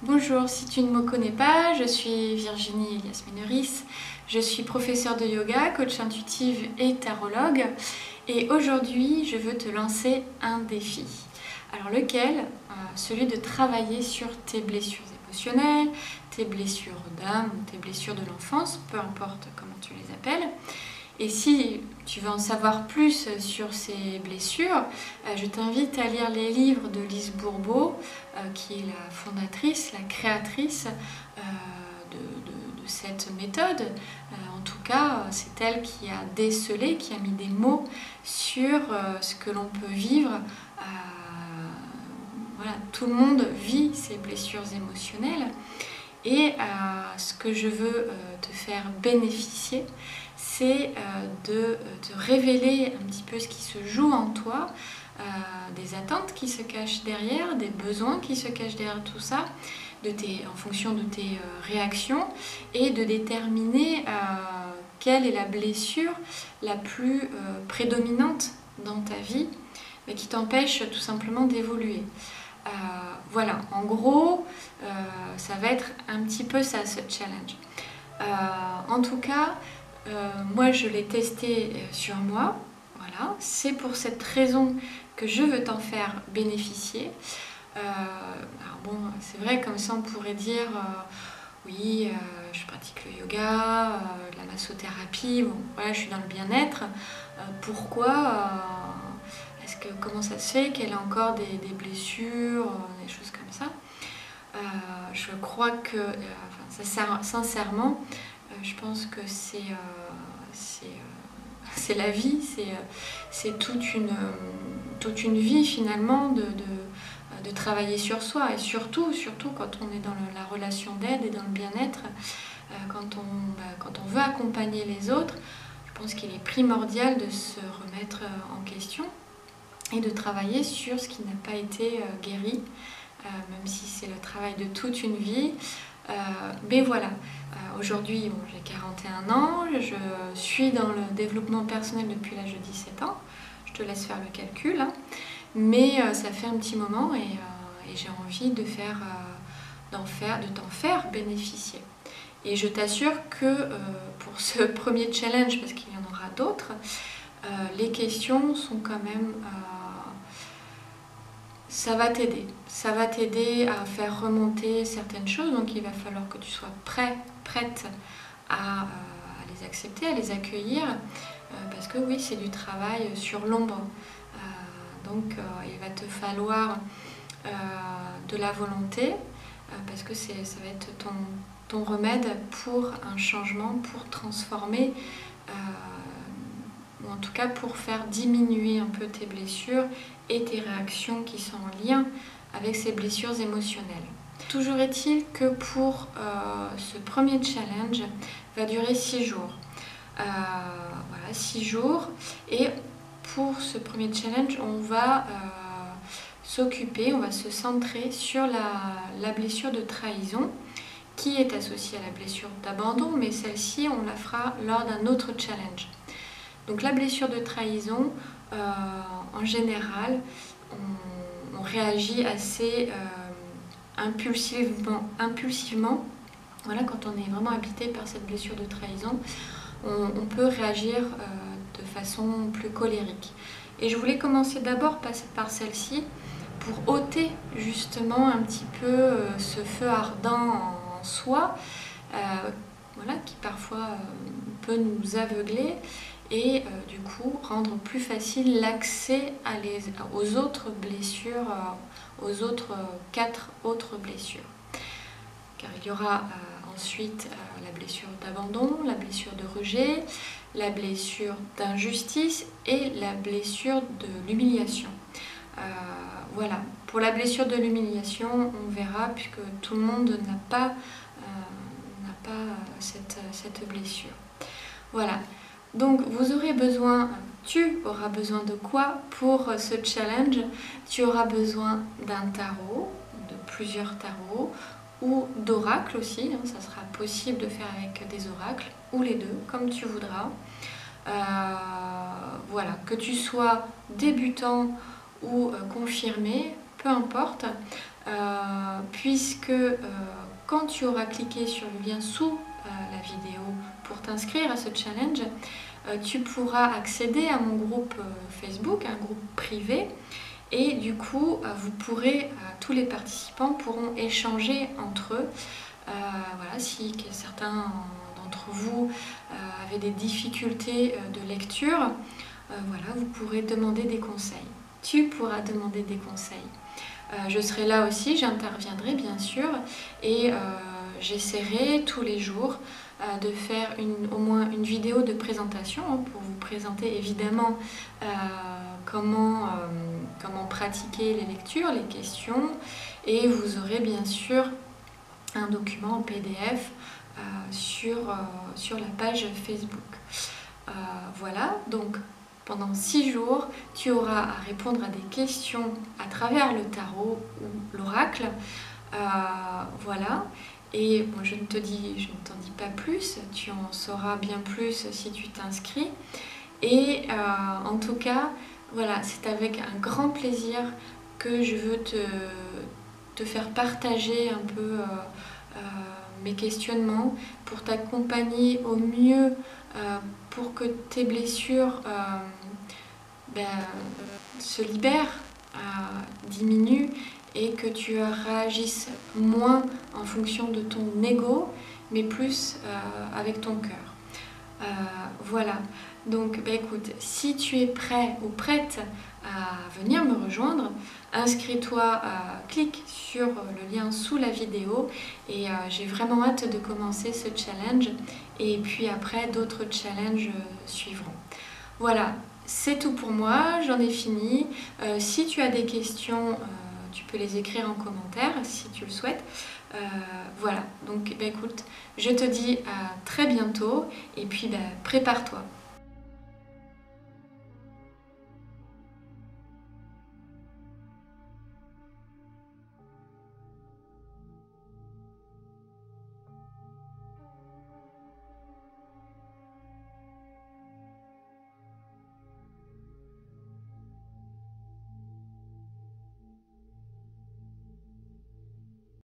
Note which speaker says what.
Speaker 1: Bonjour, si tu ne me connais pas, je suis Virginie Elias-Méneris, je suis professeure de yoga, coach intuitive et tarologue et aujourd'hui je veux te lancer un défi. Alors lequel? Celui de travailler sur tes blessures émotionnelles, tes blessures d'âme ou tes blessures de l'enfance, peu importe comment tu les appelles. Et si tu veux en savoir plus sur ces blessures, je t'invite à lire les livres de Lise Bourbeau, qui est la fondatrice, la créatrice de cette méthode. En tout cas, c'est elle qui a décelé, qui a mis des mots sur ce que l'on peut vivre. Voilà, tout le monde vit ses blessures émotionnelles. Et ce que je veux te faire bénéficier, c'est de te révéler un petit peu ce qui se joue en toi, des attentes qui se cachent derrière, des besoins qui se cachent derrière tout ça, en fonction de tes réactions, et de déterminer quelle est la blessure la plus prédominante dans ta vie, mais qui t'empêche tout simplement d'évoluer. Voilà, en gros, ça va être un petit peu ça, ce challenge. En tout cas, moi je l'ai testé sur moi, voilà. C'est pour cette raison que je veux t'en faire bénéficier. Alors bon, c'est vrai, comme ça on pourrait dire, oui, je pratique le yoga, la massothérapie, bon, voilà, je suis dans le bien-être. Pourquoi comment ça se fait qu'elle a encore des blessures, des choses comme ça. Je crois que, sincèrement, je pense que c'est la vie, c'est toute une vie finalement de travailler sur soi, et surtout quand on est dans la relation d'aide et dans le bien-être, quand on veut accompagner les autres, je pense qu'il est primordial de se remettre en question et de travailler sur ce qui n'a pas été guéri, même si c'est le travail de toute une vie. Mais voilà, aujourd'hui bon, j'ai 41 ans, je suis dans le développement personnel depuis l'âge de 17 ans, je te laisse faire le calcul, hein. Mais ça fait un petit moment et j'ai envie de t'en faire bénéficier. Et je t'assure que pour ce premier challenge, parce qu'il y en aura d'autres, les questions sont quand même... ça va t'aider à faire remonter certaines choses, donc il va falloir que tu sois prête à les accepter, à les accueillir, parce que oui, c'est du travail sur l'ombre. Donc il va te falloir de la volonté, parce que ça va être ton remède pour un changement, pour transformer, ou en tout cas pour faire diminuer un peu tes blessures et tes réactions qui sont en lien avec ces blessures émotionnelles. Toujours est-il que pour ce premier challenge va durer 6 jours. Voilà, 6 jours. Et pour ce premier challenge, on va on va se centrer sur la blessure de trahison, qui est associée à la blessure d'abandon, mais celle-ci, on la fera lors d'un autre challenge. Donc la blessure de trahison, en général, on réagit assez impulsivement. Voilà, quand on est vraiment habité par cette blessure de trahison, on peut réagir de façon plus colérique. Et je voulais commencer d'abord par celle-ci, pour ôter justement un petit peu ce feu ardent en soi, voilà, qui parfois peut nous aveugler, et du coup rendre plus facile l'accès aux autres blessures, aux 4 autres blessures. Car il y aura ensuite la blessure d'abandon, la blessure de rejet, la blessure d'injustice et la blessure de l'humiliation. Voilà, pour la blessure de l'humiliation, on verra, puisque tout le monde n'a pas cette blessure. Voilà, donc tu auras besoin de quoi pour ce challenge? Tu auras besoin d'un tarot, de plusieurs tarots, ou d'oracles aussi, hein, ça sera possible de faire avec des oracles, ou les deux, comme tu voudras. Voilà, que tu sois débutant ou confirmé, peu importe, puisque quand tu auras cliqué sur le lien sous la vidéo pour t'inscrire à ce challenge, tu pourras accéder à mon groupe Facebook, un groupe privé, et du coup vous pourrez, tous les participants pourront échanger entre eux. Voilà, si certains d'entre vous avaient des difficultés de lecture, voilà, vous pourrez demander des conseils. Tu pourras demander des conseils. Je serai là aussi, j'interviendrai bien sûr, et j'essaierai tous les jours de faire au moins une vidéo de présentation pour vous présenter évidemment comment pratiquer les lectures, les questions, et vous aurez bien sûr un document en PDF sur la page Facebook. Voilà, donc pendant 6 jours, tu auras à répondre à des questions à travers le tarot ou l'oracle. Voilà. Et bon, je ne t'en dis pas plus, tu en sauras bien plus si tu t'inscris. Et en tout cas, voilà, c'est avec un grand plaisir que je veux te faire partager un peu mes questionnements pour t'accompagner au mieux, pour que tes blessures se libèrent, diminuent, et que tu réagisses moins en fonction de ton ego, mais plus avec ton cœur. Voilà, donc écoute, si tu es prêt ou prête à venir me rejoindre, inscris-toi, clique sur le lien sous la vidéo, et j'ai vraiment hâte de commencer ce challenge, et puis après d'autres challenges suivront. Voilà, c'est tout pour moi, j'en ai fini. Si tu as des questions, tu peux les écrire en commentaire si tu le souhaites. Voilà, donc écoute, je te dis à très bientôt, et puis prépare-toi.